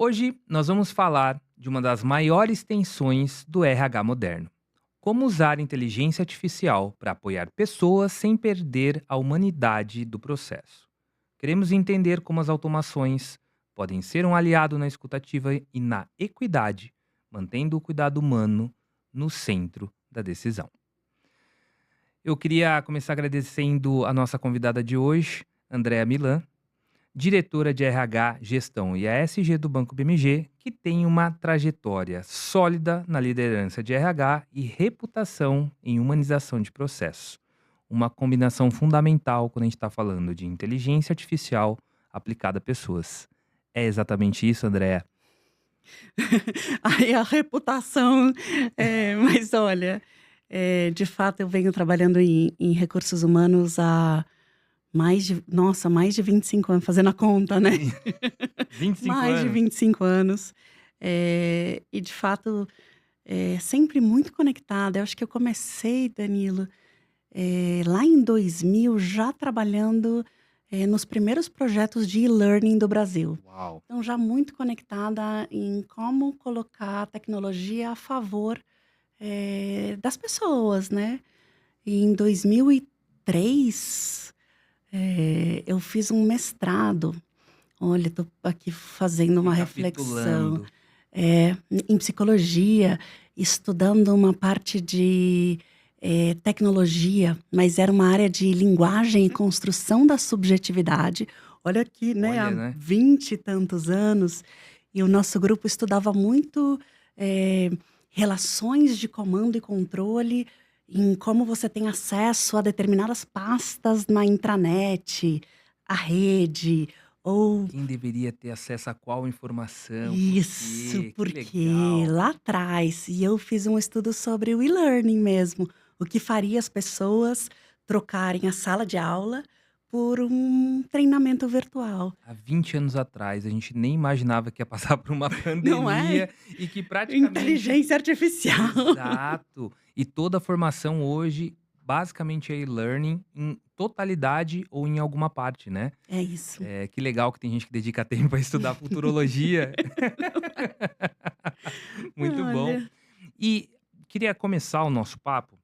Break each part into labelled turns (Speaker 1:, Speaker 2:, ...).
Speaker 1: Hoje nós vamos falar de uma das maiores tensões do RH moderno. Como usar inteligência artificial para apoiar pessoas sem perder a humanidade do processo. Queremos entender como as automações podem ser um aliado na escutativa e na equidade, mantendo o cuidado humano no centro da decisão. Eu queria começar agradecendo a nossa convidada de hoje, Andréa Milan, diretora de RH, Gestão e ASG do Banco BMG, que tem uma trajetória sólida na liderança de RH e reputação em humanização de processos. Uma combinação fundamental quando a gente está falando de inteligência artificial aplicada a pessoas. É exatamente isso, Andréa?
Speaker 2: Aí a reputação, mas olha, de fato eu venho trabalhando em recursos humanos há mais de 25 anos, fazendo a conta, né.
Speaker 1: Sim. 25
Speaker 2: Mais de
Speaker 1: anos.
Speaker 2: 25 anos, e de fato, sempre muito conectada. Eu acho que eu comecei, Danilo, lá em 2000, já trabalhando, nos primeiros projetos de e-learning do Brasil.
Speaker 1: Uau.
Speaker 2: Então já muito conectada em como colocar a tecnologia a favor, das pessoas, né. E em 2003, eu fiz um mestrado. Olha, estou aqui fazendo uma reflexão,
Speaker 1: Recapitulando.
Speaker 2: em psicologia, estudando uma parte de, tecnologia, mas era uma área de linguagem e construção da subjetividade. Olha aqui, né,
Speaker 1: Olha,
Speaker 2: há
Speaker 1: né?
Speaker 2: 20 e tantos anos, e o nosso grupo estudava muito, eh, relações de comando e controle, em como você tem acesso a determinadas pastas na intranet, a rede, ou
Speaker 1: Quem deveria ter acesso a qual informação? Por
Speaker 2: isso,
Speaker 1: quê? Que
Speaker 2: porque
Speaker 1: legal.
Speaker 2: lá atrás, e eu fiz um estudo sobre o e-learning mesmo, o que faria as pessoas trocarem a sala de aula por um treinamento virtual.
Speaker 1: Há 20 anos atrás, a gente nem imaginava que ia passar por uma
Speaker 2: Não é?
Speaker 1: pandemia e que praticamente
Speaker 2: Inteligência artificial.
Speaker 1: exato. E toda a formação hoje, basicamente é e-learning em totalidade ou em alguma parte, né.
Speaker 2: É isso.
Speaker 1: Que legal que tem gente que dedica tempo a estudar futurologia. Muito bom.
Speaker 2: Olha,
Speaker 1: E queria começar o nosso papo,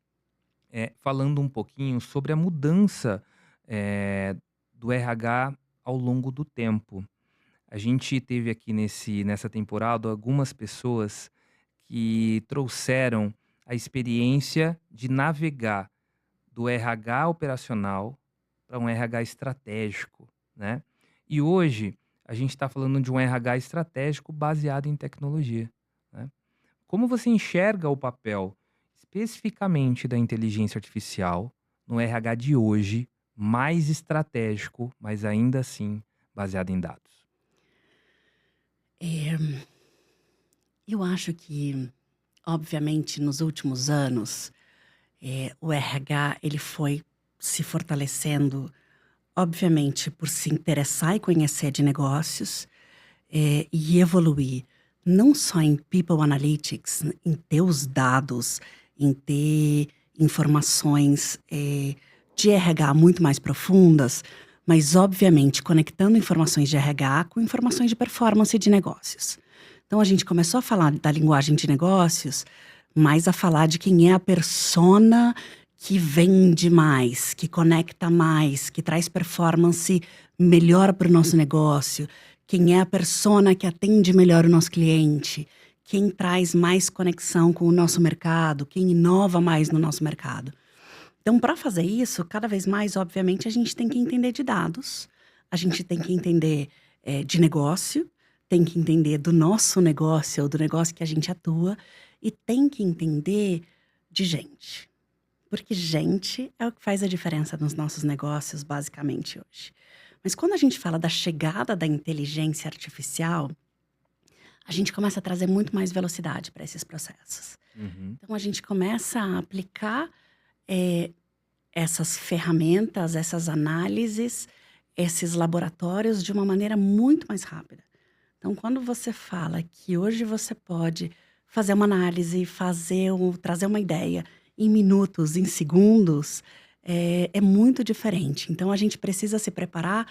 Speaker 1: falando um pouquinho sobre a mudança, do RH ao longo do tempo. A gente teve aqui nessa temporada algumas pessoas que trouxeram a experiência de navegar do RH operacional para um RH estratégico, né. E hoje a gente está falando de um RH estratégico baseado em tecnologia, né. Como você enxerga o papel especificamente da inteligência artificial no RH de hoje, mais estratégico, mas ainda assim baseado em dados?
Speaker 2: eh, eu acho que, obviamente, nos últimos anos, o RH ele foi se fortalecendo, obviamente, por se interessar e conhecer de negócios, e evoluir, não só em people analytics, em ter os dados, em ter informações, de RH muito mais profundas, mas obviamente conectando informações de RH com informações de performance de negócios. Então a gente começou a falar da linguagem de negócios, mais a falar de quem é a persona que vende mais, que conecta mais, que traz performance melhor para o nosso negócio, quem é a persona que atende melhor o nosso cliente, quem traz mais conexão com o nosso mercado, quem inova mais no nosso mercado. Então, para fazer isso, cada vez mais, obviamente, a gente tem que entender de dados, a gente tem que entender, de negócio, tem que entender do nosso negócio ou do negócio que a gente atua, e tem que entender de gente. Porque gente é o que faz a diferença nos nossos negócios, basicamente, hoje. Mas quando a gente fala da chegada da inteligência artificial, a gente começa a trazer muito mais velocidade para esses processos.
Speaker 1: Uhum.
Speaker 2: Então a gente começa a aplicar, eh, essas ferramentas, essas análises, esses laboratórios de uma maneira muito mais rápida. Então quando você fala que hoje você pode fazer uma análise, trazer uma ideia em minutos, em segundos, é muito diferente. Então a gente precisa se preparar,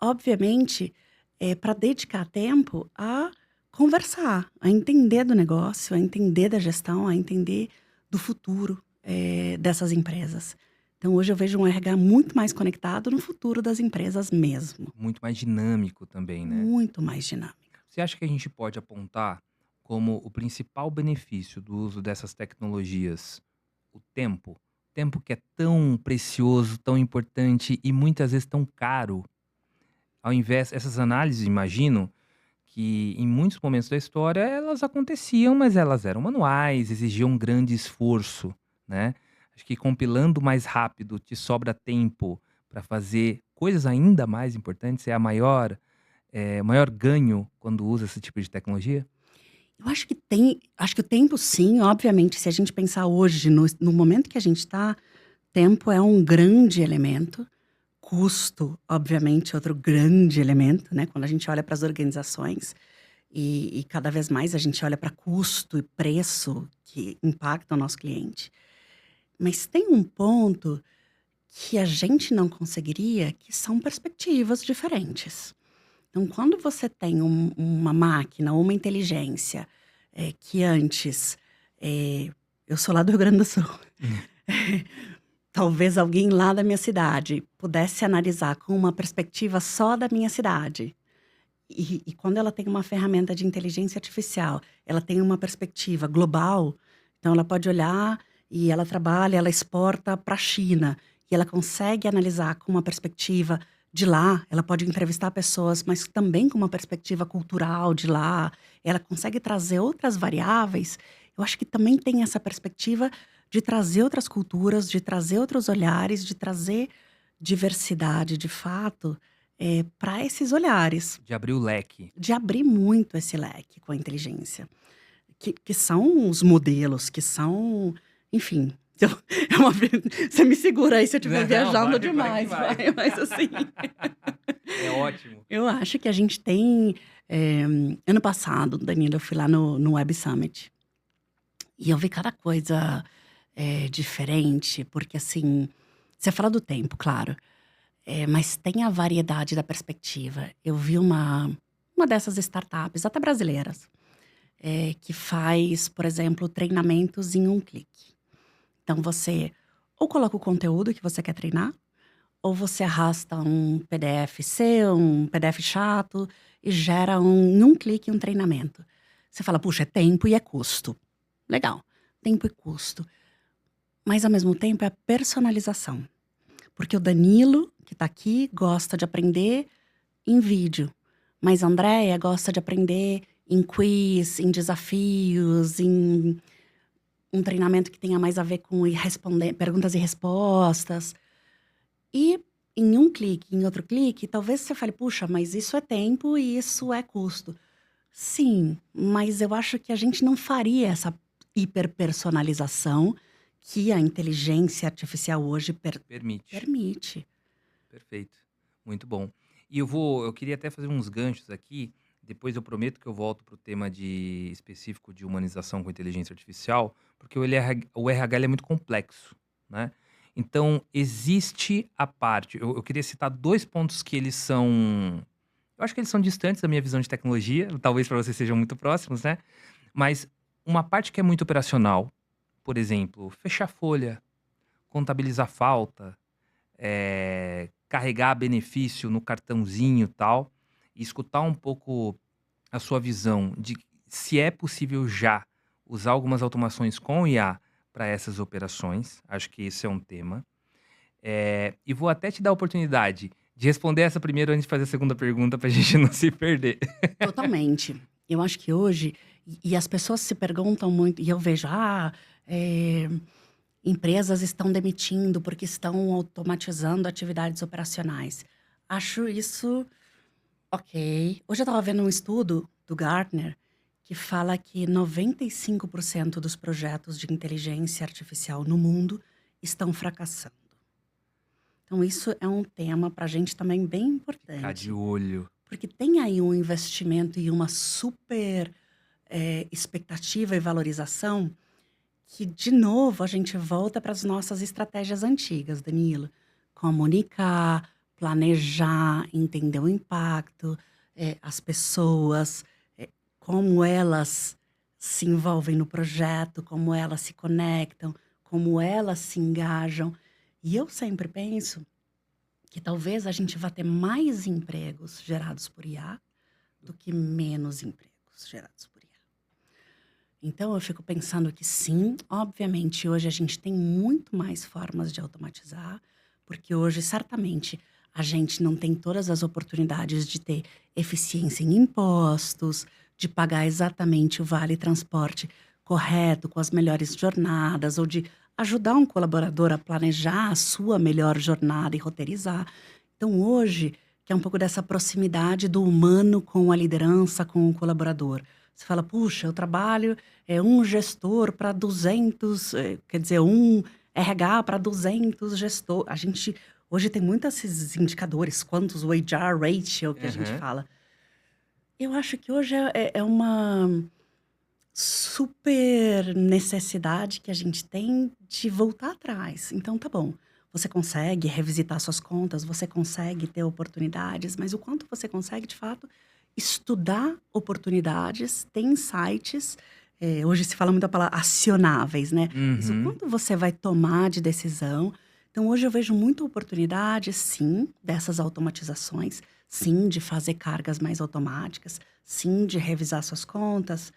Speaker 2: obviamente, para dedicar tempo a conversar, a entender do negócio, a entender da gestão, a entender do futuro dessas empresas. Então hoje eu vejo um RH muito mais conectado no futuro das empresas mesmo,
Speaker 1: Muito mais dinâmico também, né?
Speaker 2: muito mais dinâmico.
Speaker 1: Você acha que a gente pode apontar como o principal benefício do uso dessas tecnologias o tempo? Tempo que é tão precioso, tão importante e muitas vezes tão caro. Ao invés, essas análises, imagino, que em muitos momentos da história elas aconteciam, mas elas eram manuais, exigiam um grande esforço, né? Acho que compilando mais rápido te sobra tempo para fazer coisas ainda mais importantes, é o maior ganho quando usa esse tipo de tecnologia?
Speaker 2: Eu acho que o tempo sim, obviamente, se a gente pensar hoje no momento que a gente está, tempo é um grande elemento, custo, obviamente, é outro grande elemento, né? Quando a gente olha para as organizações e cada vez mais a gente olha para custo e preço que impactam o nosso cliente. Mas tem um ponto que a gente não conseguiria, que são perspectivas diferentes. Então, quando você tem uma máquina ou uma inteligência que antes, eu sou lá do Rio Grande do Sul, talvez alguém lá da minha cidade pudesse analisar com uma perspectiva só da minha cidade. E quando ela tem uma ferramenta de inteligência artificial, ela tem uma perspectiva global, então ela pode olhar e ela trabalha, ela exporta para a China, e ela consegue analisar com uma perspectiva de lá, ela pode entrevistar pessoas, mas também com uma perspectiva cultural de lá, ela consegue trazer outras variáveis. Eu acho que também tem essa perspectiva de trazer outras culturas, de trazer outros olhares, de trazer diversidade de fato, para esses olhares.
Speaker 1: De abrir o leque.
Speaker 2: De abrir muito esse leque com a inteligência. Que são os modelos, que são, enfim, é uma você me segura aí se eu estiver
Speaker 1: Não,
Speaker 2: viajando
Speaker 1: vai que
Speaker 2: demais,
Speaker 1: vai.
Speaker 2: vai, mas assim,
Speaker 1: É ótimo.
Speaker 2: eu acho que a gente tem, ano passado, Danilo, eu fui lá no Web Summit, e eu vi cada coisa, diferente, porque assim, você fala do tempo, claro, mas tem a variedade da perspectiva. Eu vi uma dessas startups, até brasileiras, que faz, por exemplo, treinamentos em um clique. Então você ou coloca o conteúdo que você quer treinar, ou você arrasta um PDF seu, um PDF chato, e gera em um clique um treinamento. Você fala, puxa, é tempo e é custo. Legal, tempo e custo. Mas ao mesmo tempo é a personalização. Porque o Danilo, que está aqui, gosta de aprender em vídeo. Mas a Andréia gosta de aprender em quiz, em desafios, em um treinamento que tenha mais a ver com responder, perguntas e respostas. E em um clique, em outro clique, talvez você fale, puxa, mas isso é tempo e isso é custo. Sim, mas eu acho que a gente não faria essa hiperpersonalização que a inteligência artificial hoje
Speaker 1: Permite.
Speaker 2: permite.
Speaker 1: Perfeito. Muito bom. E eu queria até fazer uns ganchos aqui, depois eu prometo que eu volto para o tema específico de humanização com inteligência artificial, porque o RH ele é muito complexo, né? Então, existe a parte, eu queria citar dois pontos que eles são, eu acho que eles são distantes da minha visão de tecnologia, talvez para vocês sejam muito próximos, né? Mas uma parte que é muito operacional, por exemplo, fechar folha, contabilizar falta, carregar benefício no cartãozinho e tal, e escutar um pouco a sua visão de se é possível já usar algumas automações com IA para essas operações. Acho que esse é um tema. E vou até te dar a oportunidade de responder essa primeiro antes de fazer a segunda pergunta para a gente não se perder.
Speaker 2: Totalmente. Eu acho que hoje, e as pessoas se perguntam muito, e eu vejo, empresas estão demitindo porque estão automatizando atividades operacionais. Acho isso ok. Hoje eu estava vendo um estudo do Gartner que fala que 95% dos projetos de inteligência artificial no mundo estão fracassando. Então, isso é um tema para a gente também bem
Speaker 1: Ficar de
Speaker 2: importante.
Speaker 1: olho.
Speaker 2: Porque tem aí um investimento e uma super expectativa e valorização que, de novo, a gente volta para as nossas estratégias antigas, Danilo. Comunicar, planejar, entender o impacto, as pessoas. como elas se envolvem no projeto, como elas se conectam, como elas se engajam. E eu sempre penso que talvez a gente vá ter mais empregos gerados por IA do que menos empregos gerados por IA. Então eu fico pensando que sim, obviamente hoje a gente tem muito mais formas de automatizar, porque hoje certamente a gente não tem todas as oportunidades de ter eficiência em impostos, de pagar exatamente o vale transporte correto, com as melhores jornadas, ou de ajudar um colaborador a planejar a sua melhor jornada e roteirizar. Então hoje, que é um pouco dessa proximidade do humano com a liderança, com o colaborador. Você fala, puxa, eu trabalho um gestor para 200, quer dizer, um RH para 200 gestor. A gente hoje tem muitos esses indicadores, quantos o HR ratio que a gente
Speaker 1: Aham.
Speaker 2: fala. Eu acho que hoje é uma super necessidade que a gente tem de voltar atrás. Então, tá bom, você consegue revisitar suas contas, você consegue ter oportunidades, mas o quanto você consegue, de fato, estudar oportunidades, ter insights. Hoje se fala muito a palavra acionáveis, né? Mas o
Speaker 1: Uhum.
Speaker 2: quanto você vai tomar de decisão. Então, hoje eu vejo muita oportunidade, sim, dessas automatizações, sim, de fazer cargas mais automáticas, sim, de revisar suas contas,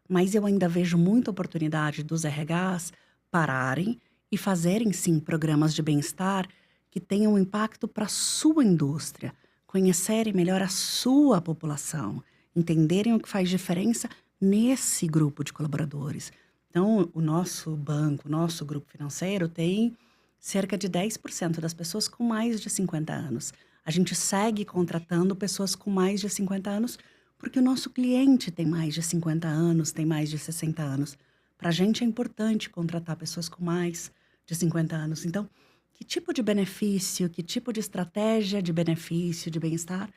Speaker 2: mas eu ainda vejo muita oportunidade dos RHs pararem e fazerem, sim, programas de bem-estar que tenham impacto para a sua indústria, conhecerem melhor a sua população, entenderem o que faz diferença nesse grupo de colaboradores. Então, o nosso banco, o nosso grupo financeiro tem cerca de 10% das pessoas com mais de 50 anos. A gente segue contratando pessoas com mais de 50 anos porque o nosso cliente tem mais de 50 anos, tem mais de 60 anos. Para a gente é importante contratar pessoas com mais de 50 anos. Então, que tipo de benefício, que tipo de estratégia de benefício, de bem-estar,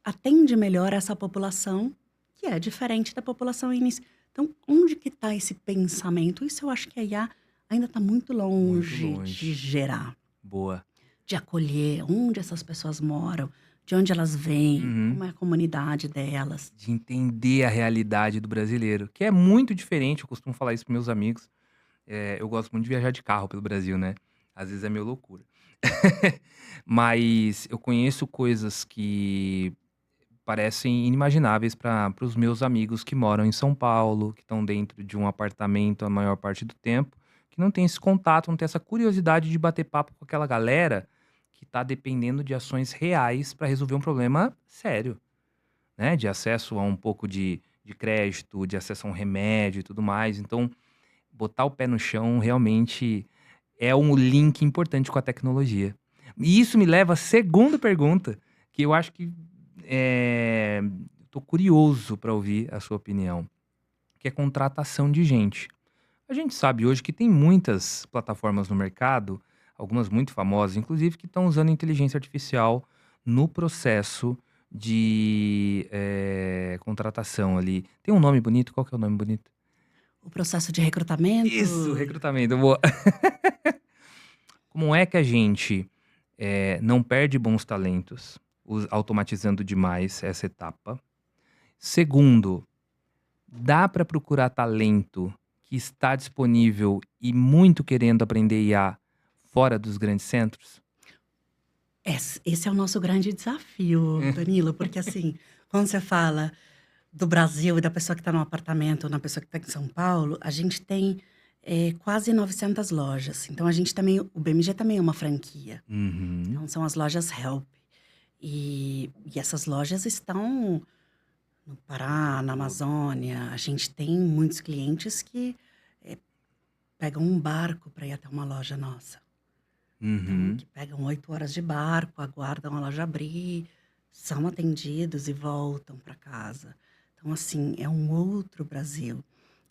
Speaker 2: atende melhor essa população, que é diferente da população início. Então, onde que está esse pensamento? Isso eu acho que a IA ainda está muito
Speaker 1: Muito
Speaker 2: longe de
Speaker 1: longe.
Speaker 2: gerar,
Speaker 1: Boa.
Speaker 2: de acolher onde essas pessoas moram, de onde elas vêm,
Speaker 1: Uhum.
Speaker 2: como é a comunidade delas.
Speaker 1: De entender a realidade do brasileiro, que é muito diferente, eu costumo falar isso para meus amigos. Eu gosto muito de viajar de carro pelo Brasil, né, às vezes é meio loucura. Mas eu conheço coisas que parecem inimagináveis para os meus amigos que moram em São Paulo, que estão dentro de um apartamento a maior parte do tempo, que não tem esse contato, não tem essa curiosidade de bater papo com aquela galera que está dependendo de ações reais para resolver um problema sério, né, de acesso a um pouco de crédito, de acesso a um remédio e tudo mais. Então, botar o pé no chão realmente é um link importante com a tecnologia. E isso me leva à segunda pergunta, que eu acho que, tô curioso para ouvir a sua opinião, que é contratação de gente. A gente sabe hoje que tem muitas plataformas no mercado, algumas muito famosas, inclusive, que estão usando inteligência artificial no processo de, contratação ali. Tem um nome bonito? Qual que é o nome bonito?
Speaker 2: O processo de recrutamento.
Speaker 1: Isso, recrutamento, boa. Como é que a gente, não perde bons talentos automatizando demais essa etapa? Segundo, dá para procurar talento que está disponível e muito querendo aprender IA fora dos grandes centros?
Speaker 2: Esse é o nosso grande desafio, Danilo, porque assim, quando você fala do Brasil e da pessoa que está no apartamento ou na pessoa que está em São Paulo, a gente tem quase 900 lojas. Então a gente também, o BMG também é uma franquia.
Speaker 1: Uhum.
Speaker 2: Então são as lojas Help. E essas lojas estão no Pará, na Amazônia. A gente tem muitos clientes que pegam um barco para ir até uma loja nossa. Então,
Speaker 1: Uhum.
Speaker 2: que pegam 8 horas de barco, aguardam a loja abrir, são atendidos e voltam para casa. Então, assim, é um outro Brasil.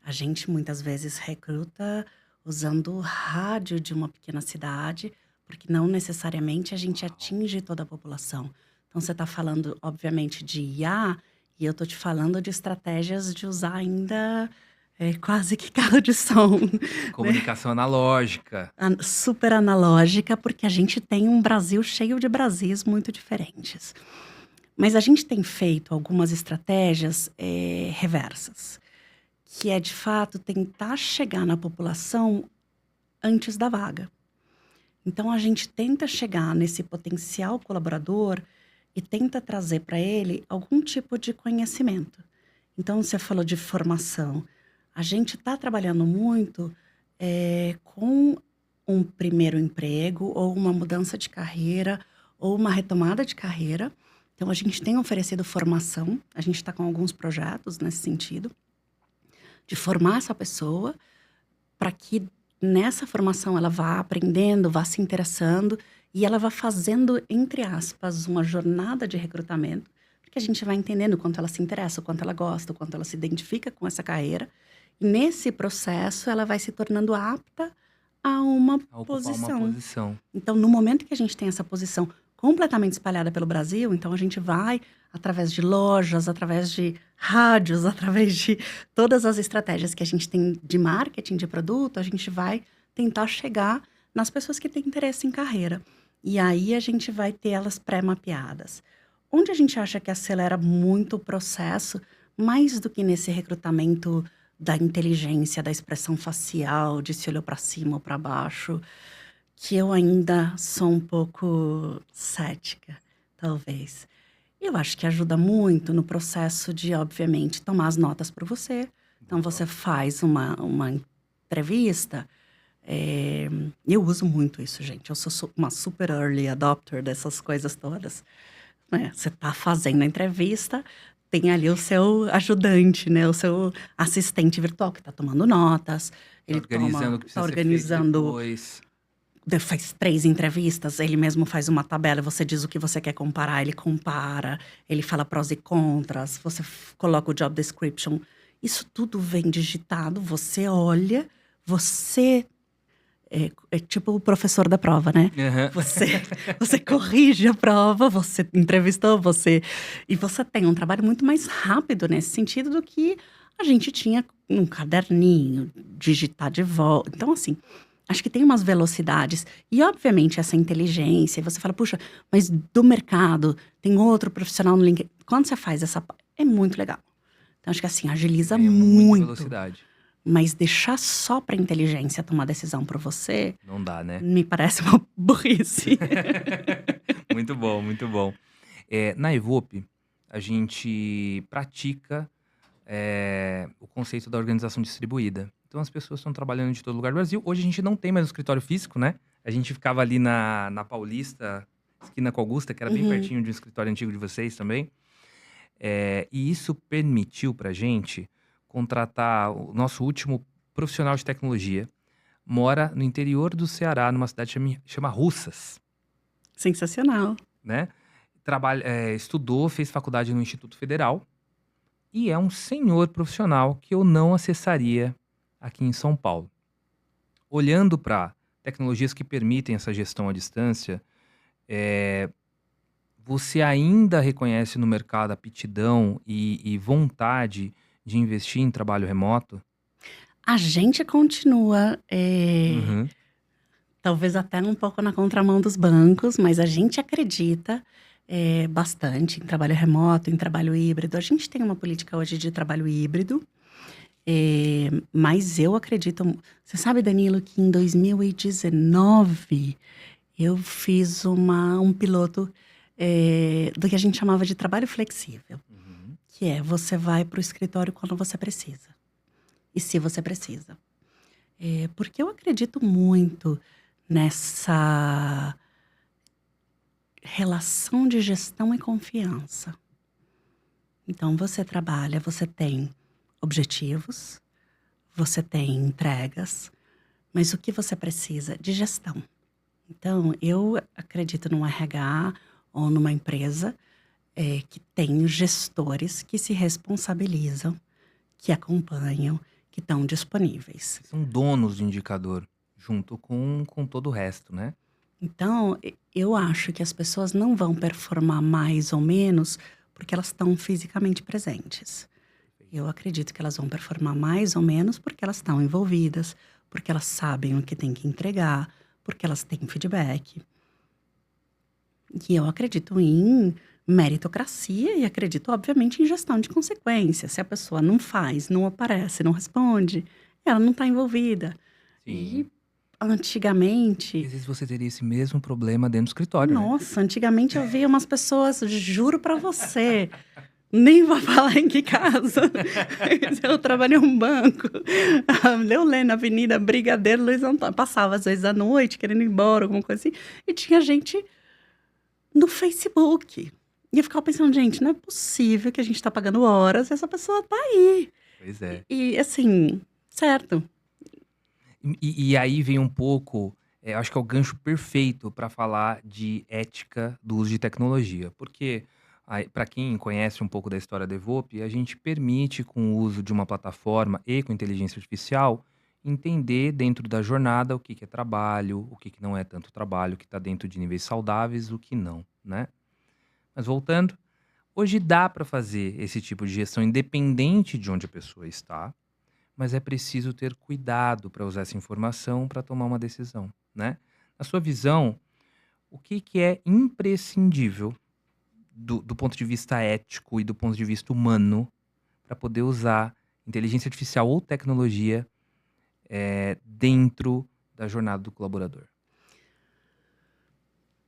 Speaker 2: A gente muitas vezes recruta usando o rádio de uma pequena cidade, porque não necessariamente a gente
Speaker 1: Uau.
Speaker 2: atinge toda a população. Então, você está falando, obviamente, de IA, e eu estou te falando de estratégias de usar ainda quase que carro de som, né?
Speaker 1: Comunicação analógica.
Speaker 2: Super analógica, porque a gente tem um Brasil cheio de Brasis muito diferentes. Mas a gente tem feito algumas estratégias reversas, que é, de fato, tentar chegar na população antes da vaga. Então, a gente tenta chegar nesse potencial colaborador e tenta trazer para ele algum tipo de conhecimento. Então, você falou de formação. A gente está trabalhando muito com um primeiro emprego, ou uma mudança de carreira, ou uma retomada de carreira. Então, a gente tem oferecido formação, a gente está com alguns projetos nesse sentido, de formar essa pessoa para que nessa formação ela vá aprendendo, vá se interessando e ela vá fazendo, entre aspas, uma jornada de recrutamento, porque a gente vai entendendo o quanto ela se interessa, o quanto ela gosta, o quanto ela se identifica com essa carreira. E nesse processo ela vai se tornando apta a uma
Speaker 1: A ocupar uma
Speaker 2: posição.
Speaker 1: posição.
Speaker 2: Então, no momento que a gente tem essa posição completamente espalhada pelo Brasil, então a gente vai, através de lojas, através de rádios, através de todas as estratégias que a gente tem de marketing de produto, a gente vai tentar chegar nas pessoas que têm interesse em carreira. E aí a gente vai ter elas pré-mapeadas. Onde a gente acha que acelera muito o processo, mais do que nesse recrutamento da inteligência, da expressão facial, de se olhou para cima ou para baixo, que eu ainda sou um pouco cética, talvez. Eu acho que ajuda muito no processo de, obviamente, tomar as notas para você. Então, você faz uma entrevista. Eu uso muito isso, gente. Eu sou uma super early adopter dessas coisas todas. Né? Você está fazendo a entrevista, tem ali o seu ajudante, né? O seu assistente virtual que está tomando notas.
Speaker 1: Tá organizando o que
Speaker 2: Está
Speaker 1: precisa ser feito
Speaker 2: organizando.
Speaker 1: depois.
Speaker 2: Faz 3 entrevistas, ele mesmo faz uma tabela, você diz o que você quer comparar, ele compara, ele fala prós e contras, você coloca o job description. Isso tudo vem digitado, você olha, você é tipo o professor da prova, né?
Speaker 1: Aham.
Speaker 2: Você corrige a prova, você entrevistou, e você tem um trabalho muito mais rápido nesse sentido do que a gente tinha num caderninho, digitar de volta. Então, assim, acho que tem umas velocidades. E, obviamente, essa inteligência. E você fala, puxa, mas do mercado, tem outro profissional no LinkedIn. Quando você faz essa. É muito legal. Então, acho que assim, agiliza
Speaker 1: Ganha muita
Speaker 2: muito.
Speaker 1: velocidade.
Speaker 2: Mas deixar só pra inteligência tomar decisão por você,
Speaker 1: Não dá, né?
Speaker 2: me parece uma burrice.
Speaker 1: Muito bom, muito bom. Na Evope, a gente pratica o conceito da organização distribuída. Então, as pessoas estão trabalhando de todo lugar do Brasil. Hoje, a gente não tem mais um escritório físico, né? A gente ficava ali na Paulista, esquina com Augusta, que era bem
Speaker 2: Uhum.
Speaker 1: pertinho de um escritório antigo de vocês também. E isso permitiu pra gente contratar o nosso último profissional de tecnologia. Mora no interior do Ceará, numa cidade chama Russas,
Speaker 2: Sensacional.
Speaker 1: né? Estudou, fez faculdade no Instituto Federal e é um senhor profissional que eu não acessaria aqui em São Paulo. Olhando para tecnologias que permitem essa gestão à distância, você ainda reconhece no mercado aptidão e vontade de investir em trabalho remoto?
Speaker 2: A gente continua,
Speaker 1: Uhum.
Speaker 2: talvez até um pouco na contramão dos bancos, mas a gente acredita bastante em trabalho remoto, em trabalho híbrido. A gente tem uma política hoje de trabalho híbrido, mas eu acredito. Você sabe, Danilo, que em 2019 eu fiz um piloto do que a gente chamava de trabalho flexível,
Speaker 1: Uhum.
Speaker 2: que é você vai para o escritório quando você precisa. E se você precisa. Porque eu acredito muito nessa relação de gestão e confiança. Então, você trabalha, você tem objetivos, você tem entregas, mas o que você precisa? De gestão. Então, eu acredito num RH ou numa empresa que tem gestores que se responsabilizam, que acompanham, que estão disponíveis.
Speaker 1: São donos do indicador, junto com todo o resto, né?
Speaker 2: Então, eu acho que as pessoas não vão performar mais ou menos porque elas estão fisicamente presentes. Eu acredito que elas vão performar mais ou menos porque elas estão envolvidas, porque elas sabem o que tem que entregar, porque elas têm feedback. E eu acredito em meritocracia e acredito, obviamente, em gestão de consequências. Se a pessoa não faz, não aparece, não responde, ela não está envolvida. E
Speaker 1: Sim. E
Speaker 2: antigamente,
Speaker 1: às vezes você teria esse mesmo problema dentro do escritório, né?
Speaker 2: nossa, antigamente eu via umas pessoas, juro pra você, nem vou falar em que casa. Eu trabalhei em um banco. Eu lendo na Avenida Brigadeiro Luiz Antônio. Passava às vezes à noite, querendo ir embora, alguma coisa assim. E tinha gente no Facebook. E eu ficava pensando, gente, não é possível que a gente tá pagando horas e essa pessoa tá aí.
Speaker 1: Pois é.
Speaker 2: E assim, certo.
Speaker 1: E aí vem um pouco, eu acho que é o gancho perfeito para falar de ética do uso de tecnologia. Porque, para quem conhece um pouco da história da Evope, a gente permite, com o uso de uma plataforma e com inteligência artificial, entender dentro da jornada o que que é trabalho, o que que não é tanto trabalho, o que está dentro de níveis saudáveis, o que não, né? Mas voltando, hoje dá para fazer esse tipo de gestão independente de onde a pessoa está, mas é preciso ter cuidado para usar essa informação para tomar uma decisão, né? Na sua visão, o que que é imprescindível do ponto de vista ético e do ponto de vista humano para poder usar inteligência artificial ou tecnologia dentro da jornada do colaborador?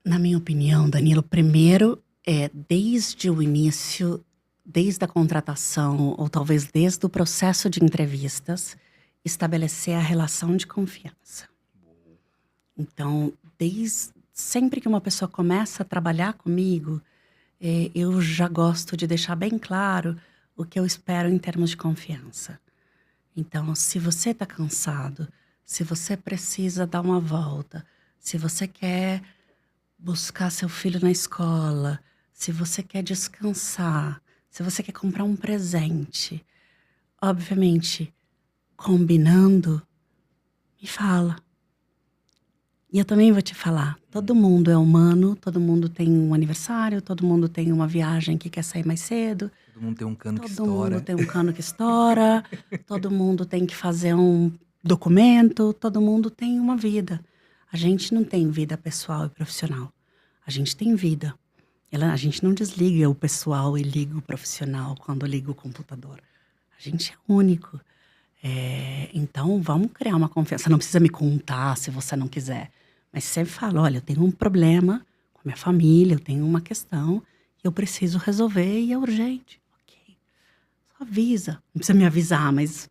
Speaker 2: Na minha opinião, Danilo, primeiro é desde o início, desde a contratação, ou talvez desde o processo de entrevistas, estabelecer a relação de confiança. Então, sempre que uma pessoa começa a trabalhar comigo, eu já gosto de deixar bem claro o que eu espero em termos de confiança. Então, se você está cansado, se você precisa dar uma volta, se você quer buscar seu filho na escola, se você quer descansar, se você quer comprar um presente, obviamente, combinando, me fala. E eu também vou te falar, todo mundo é humano, todo mundo tem um aniversário, todo mundo tem uma viagem que quer sair mais cedo,
Speaker 1: Todo mundo tem um cano que
Speaker 2: todo mundo
Speaker 1: estoura.
Speaker 2: tem um cano que estoura, todo mundo tem que fazer um documento, todo mundo tem uma vida. A gente não tem vida pessoal e profissional. A gente tem vida. A gente não desliga o pessoal e liga o profissional quando liga o computador. A gente é único. Então, vamos criar uma confiança. Não precisa me contar se você não quiser. Mas sempre fala, olha, eu tenho um problema com a minha família, eu tenho uma questão, eu preciso resolver e é urgente. Ok. Só avisa. Não precisa me avisar, mas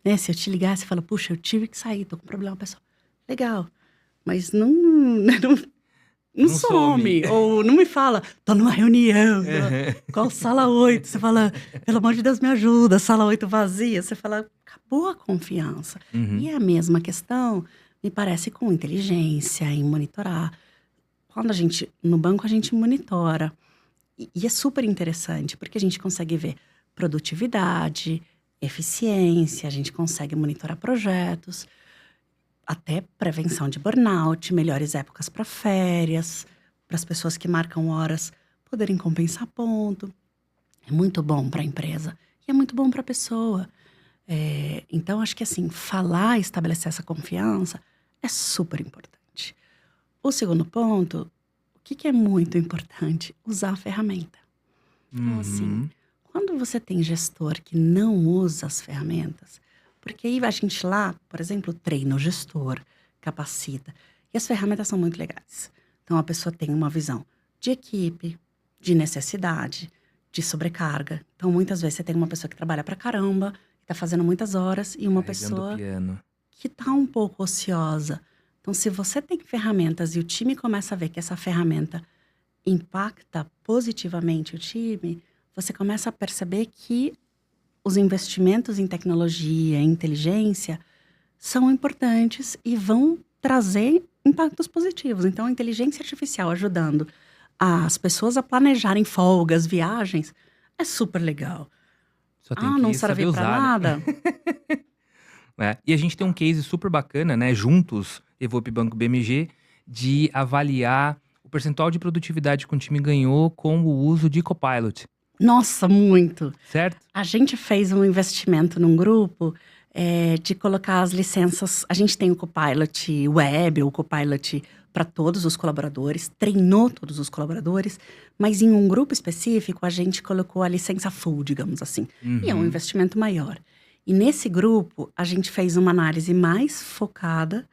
Speaker 2: né, se eu te ligar, você fala, puxa, eu tive que sair, tô com problema pessoal. Legal. Mas não, não
Speaker 1: Não some.
Speaker 2: some, ou não me fala, tô numa reunião,
Speaker 1: Aham.
Speaker 2: qual sala 8? Você fala, pelo amor de Deus, me ajuda, sala 8 vazia. Você fala, acabou a confiança. E
Speaker 1: Uhum.
Speaker 2: é a mesma questão, me parece, com inteligência, em monitorar. Quando no banco, a gente monitora. E é super interessante, porque a gente consegue ver produtividade, eficiência, a gente consegue monitorar projetos, até prevenção de burnout, melhores épocas para férias, para as pessoas que marcam horas poderem compensar ponto. É muito bom para a empresa e é muito bom para a pessoa. Então, acho que assim, falar e estabelecer essa confiança é super importante. O segundo ponto, o que é muito importante? Usar a ferramenta. Então, assim,
Speaker 1: Uhum.
Speaker 2: quando você tem gestor que não usa as ferramentas, porque aí a gente lá, por exemplo, treina o gestor, capacita. E as ferramentas são muito legais. Então, a pessoa tem uma visão de equipe, de necessidade, de sobrecarga. Então, muitas vezes você tem uma pessoa que trabalha pra caramba, que tá fazendo muitas horas, e uma
Speaker 1: Carregando o
Speaker 2: pessoa
Speaker 1: piano.
Speaker 2: que tá um pouco ociosa. Então, se você tem ferramentas e o time começa a ver que essa ferramenta impacta positivamente o time, você começa a perceber que os investimentos em tecnologia, em inteligência, são importantes e vão trazer impactos positivos. Então, a inteligência artificial ajudando as pessoas a planejarem folgas, viagens, é super legal.
Speaker 1: Só tem
Speaker 2: Ah, não
Speaker 1: que saber
Speaker 2: serve para
Speaker 1: usar, né?
Speaker 2: nada?
Speaker 1: E a gente tem um case super bacana, né? Juntos, Evope Banco BMG, de avaliar o percentual de produtividade que um time ganhou com o uso de Copilot,
Speaker 2: Nossa, muito.
Speaker 1: certo?
Speaker 2: A gente fez um investimento num grupo de colocar as licenças. A gente tem o Copilot Web, o Copilot para todos os colaboradores, treinou todos os colaboradores, mas em um grupo específico a gente colocou a licença full, digamos assim. E é um
Speaker 1: Uhum.
Speaker 2: investimento maior. E nesse grupo a gente fez uma análise mais focada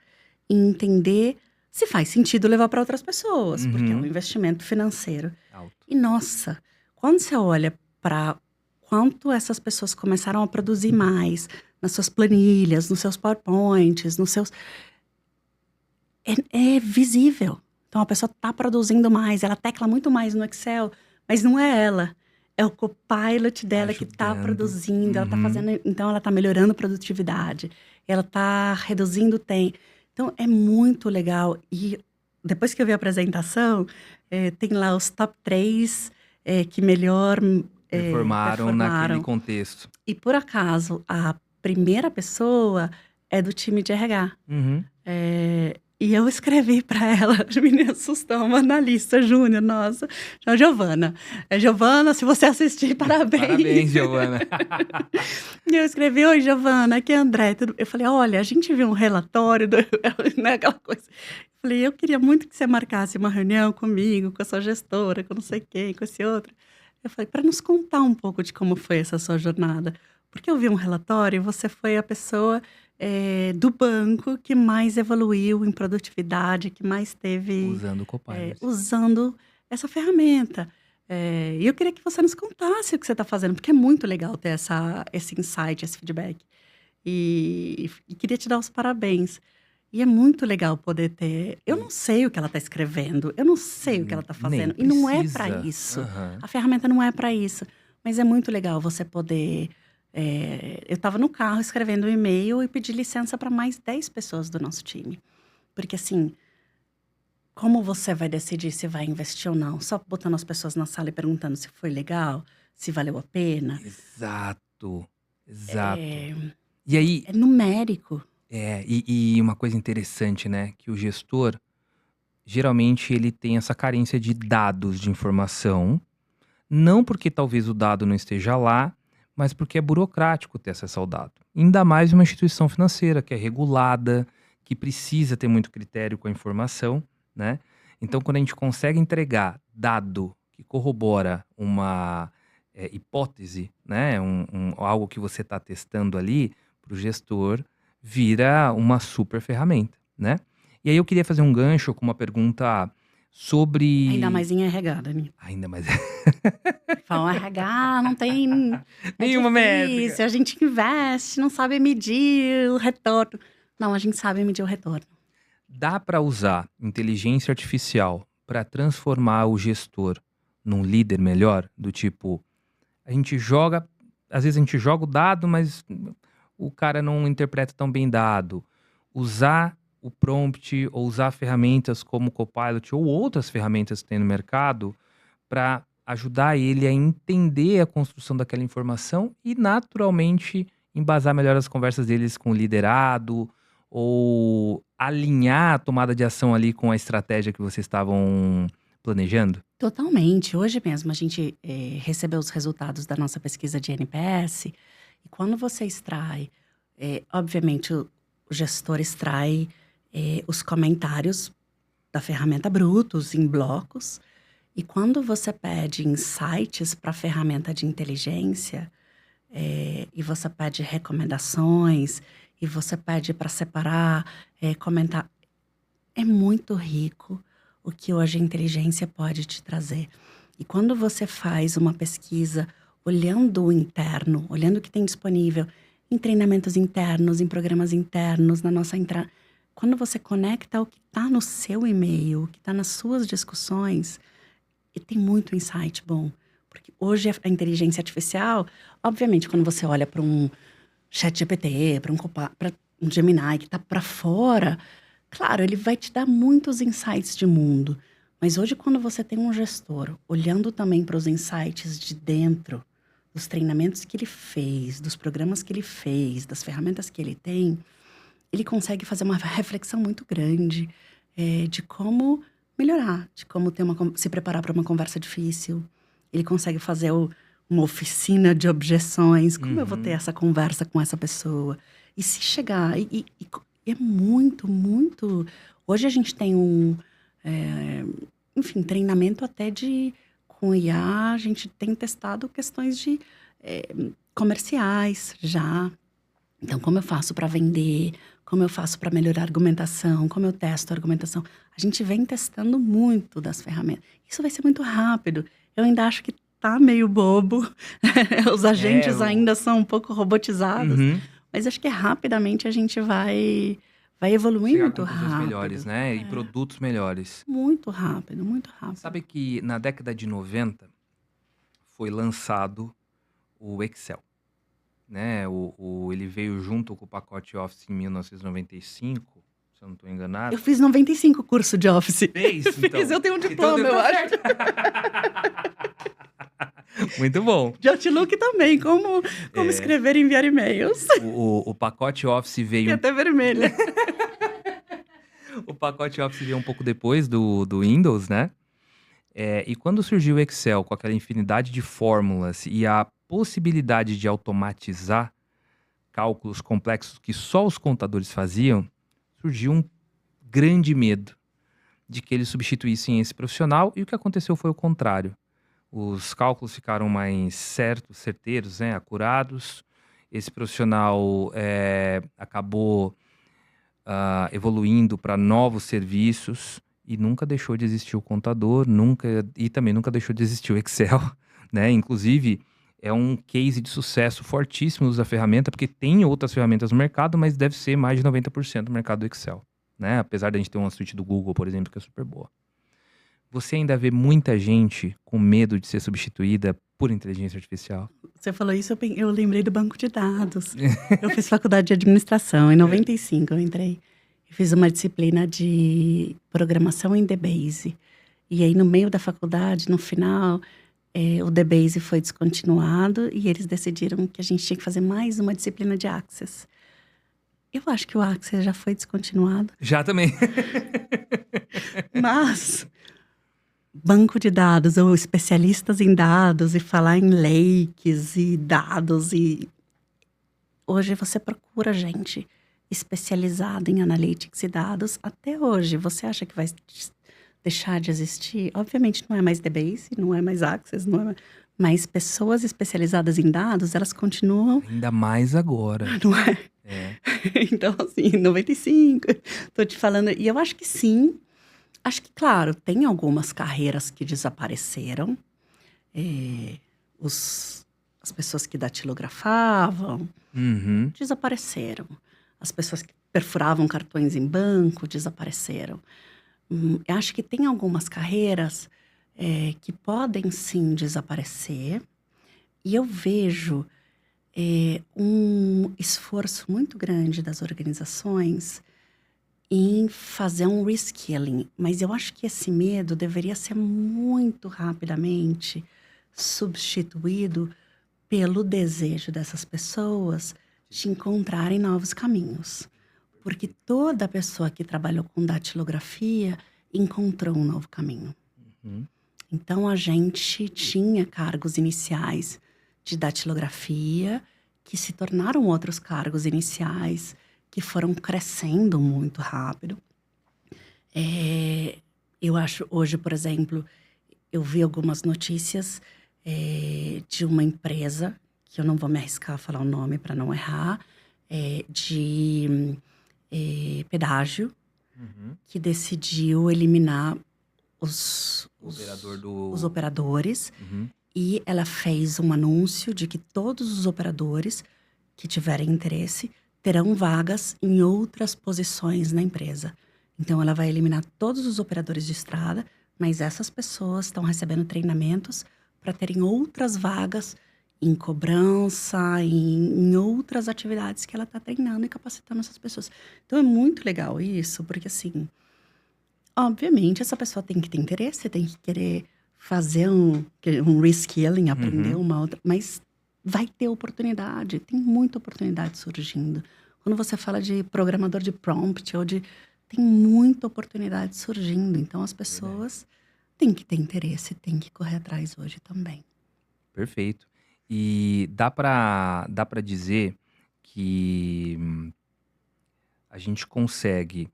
Speaker 2: em entender se faz sentido levar para outras pessoas, porque é um
Speaker 1: Uhum.
Speaker 2: investimento financeiro.
Speaker 1: Alto.
Speaker 2: E nossa, quando você olha para quanto essas pessoas começaram a produzir mais nas suas planilhas, nos seus PowerPoints, nos seus. É visível. Então a pessoa está produzindo mais, ela tecla muito mais no Excel, mas não é ela. É o copilot dela que está
Speaker 1: Ajudando.
Speaker 2: produzindo, ela está
Speaker 1: Uhum.
Speaker 2: fazendo. Então ela está melhorando a produtividade, ela está reduzindo o tempo. Então é muito legal. E depois que eu vi a apresentação, tem lá os top 3 que melhor
Speaker 1: Performaram naquele
Speaker 2: performaram.
Speaker 1: contexto.
Speaker 2: E por acaso, a primeira pessoa é do time de RH.
Speaker 1: Uhum.
Speaker 2: E eu escrevi para ela, a menina assustou, uma analista júnior, nossa, chama Giovana. Giovana, se você assistir,
Speaker 1: Parabéns,
Speaker 2: parabéns.
Speaker 1: Giovana.
Speaker 2: E eu escrevi, oi, Giovana, aqui é André. Eu falei, olha, a gente viu um relatório, né, aquela coisa. Eu falei, eu queria muito que você marcasse uma reunião comigo, com a sua gestora, com não sei quem, com esse outro. Eu falei, para nos contar um pouco de como foi essa sua jornada. Porque eu vi um relatório e você foi a pessoa do banco que mais evoluiu em produtividade, que mais teve
Speaker 1: Usando o Copilot.
Speaker 2: usando essa ferramenta. E eu queria que você nos contasse o que você está fazendo, porque é muito legal ter esse insight, esse feedback. E queria te dar os parabéns. E é muito legal poder ter. Eu não
Speaker 1: E
Speaker 2: sei o que ela está escrevendo, eu não sei o que ela está
Speaker 1: nem
Speaker 2: fazendo. E não é para
Speaker 1: precisa.
Speaker 2: isso.
Speaker 1: Aham.
Speaker 2: A ferramenta não é para isso. Mas é muito legal você poder. Eu estava no carro escrevendo um e-mail e pedi licença para mais 10 pessoas do nosso time. Porque assim, como você vai decidir se vai investir ou não? Só botando as pessoas na sala e perguntando se foi legal, se valeu a pena?
Speaker 1: Exato. Exato.
Speaker 2: É,
Speaker 1: E aí,
Speaker 2: é numérico.
Speaker 1: e uma coisa interessante, né, que o gestor, geralmente ele tem essa carência de dados de informação, não porque talvez o dado não esteja lá, mas porque é burocrático ter acesso ao dado. Ainda mais uma instituição financeira que é regulada, que precisa ter muito critério com a informação, né? Então, quando a gente consegue entregar dado que corrobora uma hipótese, né? Algo que você está testando ali, para o gestor, vira uma super ferramenta, né? E aí eu queria fazer um gancho com uma pergunta
Speaker 2: Ainda
Speaker 1: sobre.
Speaker 2: mais em RH, Dani.
Speaker 1: Ainda mais.
Speaker 2: Falam, RH não tem. É
Speaker 1: Nenhuma métrica.
Speaker 2: difícil, a gente investe, não sabe medir o retorno. Não, a gente sabe medir o retorno.
Speaker 1: Dá para usar inteligência artificial para transformar o gestor num líder melhor? Do tipo, a gente joga, às vezes a gente joga o dado, mas o cara não interpreta tão bem dado. Usar o prompt ou usar ferramentas como o Copilot ou outras ferramentas que tem no mercado para ajudar ele a entender a construção daquela informação e naturalmente embasar melhor as conversas deles com o liderado ou alinhar a tomada de ação ali com a estratégia que vocês estavam planejando?
Speaker 2: Totalmente. Hoje mesmo a gente recebeu os resultados da nossa pesquisa de NPS, e quando você extrai, obviamente o gestor extrai os comentários da ferramenta brutos em blocos, e quando você pede insights para a ferramenta de inteligência, e você pede recomendações, e você pede para separar, comentar, é muito rico o que hoje a inteligência pode te trazer. E quando você faz uma pesquisa olhando o interno, olhando o que tem disponível em treinamentos internos, em programas internos, na nossa entrada, quando você conecta o que está no seu e-mail, o que está nas suas discussões, e tem muito insight bom. Porque hoje a inteligência artificial, obviamente, quando você olha para um ChatGPT, para um Gemini que está para fora, claro, ele vai te dar muitos insights de mundo. Mas hoje, quando você tem um gestor olhando também para os insights de dentro, dos treinamentos que ele fez, dos programas que ele fez, das ferramentas que ele tem, ele consegue fazer uma reflexão muito grande de como melhorar, de como se preparar para uma conversa difícil. Ele consegue fazer uma oficina de objeções. Como eu vou ter
Speaker 1: Uhum.
Speaker 2: essa conversa com essa pessoa? E se chegar... E é muito, muito Hoje a gente tem eh, enfim, treinamento até com IA, a gente tem testado questões de comerciais já. Então, como eu faço para vender, como eu faço para melhorar a argumentação, como eu testo a argumentação. A gente vem testando muito das ferramentas. Isso vai ser muito rápido. Eu ainda acho que tá meio bobo. Os
Speaker 1: É,
Speaker 2: agentes ainda são um pouco robotizados,
Speaker 1: Uhum.
Speaker 2: mas acho que rapidamente a gente vai evoluir
Speaker 1: Chegar a
Speaker 2: muito
Speaker 1: conclusões melhores,
Speaker 2: rápido.
Speaker 1: né? E produtos melhores.
Speaker 2: Muito rápido, muito rápido.
Speaker 1: Sabe que na década de 90 foi lançado o Excel, né? Ele veio junto com o pacote Office em 1995, se eu não estou
Speaker 2: Eu
Speaker 1: enganado.
Speaker 2: fiz 95 curso de Office.
Speaker 1: Fez, então.
Speaker 2: Fiz, eu tenho um
Speaker 1: Então
Speaker 2: diploma,
Speaker 1: deu
Speaker 2: eu
Speaker 1: tá
Speaker 2: acho.
Speaker 1: certo. Muito bom.
Speaker 2: De Outlook também, como
Speaker 1: É,
Speaker 2: escrever e enviar e-mails.
Speaker 1: o pacote Office
Speaker 2: E
Speaker 1: veio
Speaker 2: até vermelha.
Speaker 1: o pacote Office veio um pouco depois do Windows, né? E quando surgiu o Excel com aquela infinidade de fórmulas e a possibilidade de automatizar cálculos complexos que só os contadores faziam, surgiu um grande medo de que eles substituíssem esse profissional, e o que aconteceu foi o contrário. Os cálculos ficaram mais certos, certeiros, né, acurados. Esse profissional acabou evoluindo para novos serviços e nunca deixou de existir o contador, e também nunca deixou de existir o Excel, né? Inclusive, é um case de sucesso fortíssimo da ferramenta, porque tem outras ferramentas no mercado, mas deve ser mais de 90% do mercado do Excel, né? Apesar de a gente ter uma suíte do Google, por exemplo, que é super boa. Você ainda vê muita gente com medo de ser substituída por inteligência artificial?
Speaker 2: Você falou isso, eu lembrei do banco de dados. Eu fiz faculdade de administração, em 95 eu entrei. Eu fiz uma disciplina de programação em DBase. E aí, no meio da faculdade, no final, o DBase foi descontinuado e eles decidiram que a gente tinha que fazer mais uma disciplina de Access. Eu acho que o Access já foi descontinuado,
Speaker 1: Já também.
Speaker 2: mas banco de dados ou especialistas em dados e falar em lakes e dados e hoje você procura gente especializada em analytics e dados. Até hoje, você acha que vai deixar de existir? Obviamente não é mais DBase, não é mais Access, não é mais... Mas pessoas especializadas em dados, elas continuam,
Speaker 1: Ainda mais agora.
Speaker 2: não é?
Speaker 1: É.
Speaker 2: Então, assim, 95, tô te falando. E eu acho que sim. Acho que, claro, tem algumas carreiras que desapareceram. As pessoas que datilografavam
Speaker 1: Uhum.
Speaker 2: desapareceram. As pessoas que perfuravam cartões em banco desapareceram. Eu acho que tem algumas carreiras que podem sim desaparecer. E eu vejo um esforço muito grande das organizações em fazer um reskilling. Mas eu acho que esse medo deveria ser muito rapidamente substituído pelo desejo dessas pessoas de encontrarem novos caminhos. Porque toda pessoa que trabalhou com datilografia encontrou um novo caminho.
Speaker 1: Uhum.
Speaker 2: Então, a gente tinha cargos iniciais de datilografia que se tornaram outros cargos iniciais que foram crescendo muito rápido. Eu acho, hoje, por exemplo, eu vi algumas notícias de uma empresa, que eu não vou me arriscar a falar o nome para não errar, de pedágio,
Speaker 1: Uhum.
Speaker 2: que decidiu eliminar os operadores.
Speaker 1: Uhum.
Speaker 2: E ela fez um anúncio de que todos os operadores que tiverem interesse terão vagas em outras posições na empresa. Então, ela vai eliminar todos os operadores de estrada, mas essas pessoas estão recebendo treinamentos para terem outras vagas em cobrança, em outras atividades que ela está treinando e capacitando essas pessoas. Então, é muito legal isso, porque assim, obviamente, essa pessoa tem que ter interesse, tem que querer fazer um reskilling, aprender uma outra, mas vai ter oportunidade, tem muita oportunidade surgindo. Quando você fala de programador de prompt, tem muita oportunidade surgindo. Então, as pessoas têm que ter interesse, têm que correr atrás hoje também.
Speaker 1: Perfeito. E dá para dizer que a gente consegue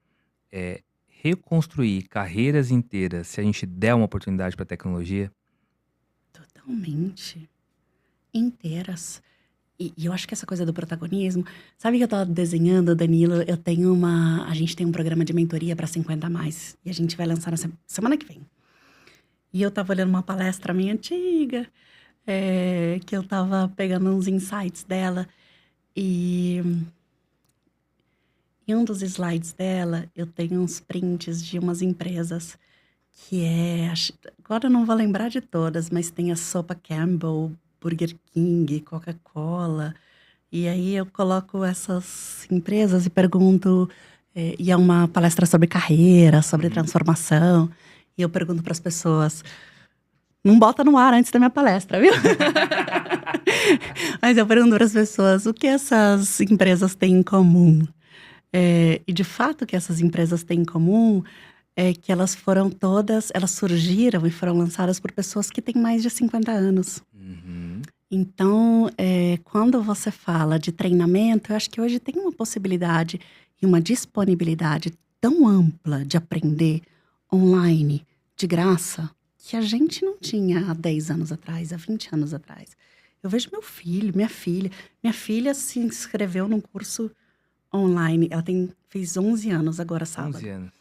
Speaker 1: reconstruir carreiras inteiras se a gente der uma oportunidade para a tecnologia?
Speaker 2: Totalmente. Inteiras. E eu acho que essa coisa do protagonismo. Sabe que eu tava desenhando, Danilo? A gente tem um programa de mentoria para 50 a mais. E a gente vai lançar na semana que vem. E eu tava olhando uma palestra minha antiga, que eu tava pegando uns insights dela. E em um dos slides dela, eu tenho uns prints de umas empresas agora eu não vou lembrar de todas, mas tem a Sopa Campbell, Burger King, Coca-Cola. E aí eu coloco essas empresas e pergunto, e é uma palestra sobre carreira, sobre transformação. E eu pergunto para as pessoas, não bota no ar antes da minha palestra, viu? Mas eu pergunto para as pessoas o que essas empresas têm em comum. E de fato o que essas empresas têm em comum é que elas surgiram e foram lançadas por pessoas que têm mais de 50 anos.
Speaker 1: Uhum.
Speaker 2: Então, quando você fala de treinamento, eu acho que hoje tem uma possibilidade e uma disponibilidade tão ampla de aprender online, de graça, que a gente não tinha há 10 anos atrás, há 20 anos atrás. Eu vejo meu filho, minha filha. Minha filha se inscreveu num curso online. Ela fez 11 anos agora, sábado.
Speaker 1: 11 anos.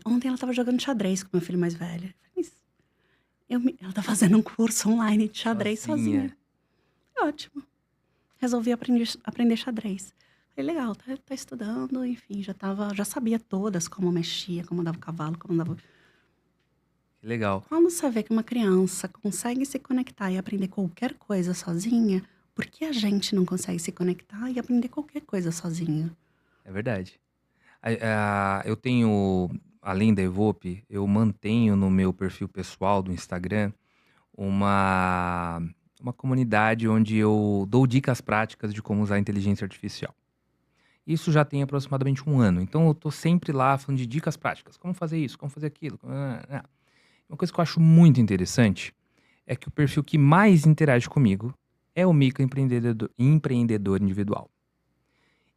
Speaker 2: Ontem ela estava jogando xadrez com meu filho mais velho. Ela tá fazendo um curso online de xadrez sozinha. Ótimo. Resolvi aprender xadrez. Falei, legal, tá estudando, enfim, já sabia todas como mexia, como dava o cavalo, como dava.
Speaker 1: Que legal.
Speaker 2: Quando você vê que uma criança consegue se conectar e aprender qualquer coisa sozinha, por que a gente não consegue se conectar e aprender qualquer coisa sozinho?
Speaker 1: É verdade. Eu tenho, além da Evope, eu mantenho no meu perfil pessoal do Instagram uma comunidade onde eu dou dicas práticas de como usar a inteligência artificial. Isso já tem aproximadamente 1 ano. Então eu tô sempre lá falando de dicas práticas. Como fazer isso, como fazer aquilo. Uma coisa que eu acho muito interessante é que o perfil que mais interage comigo é o microempreendedor individual.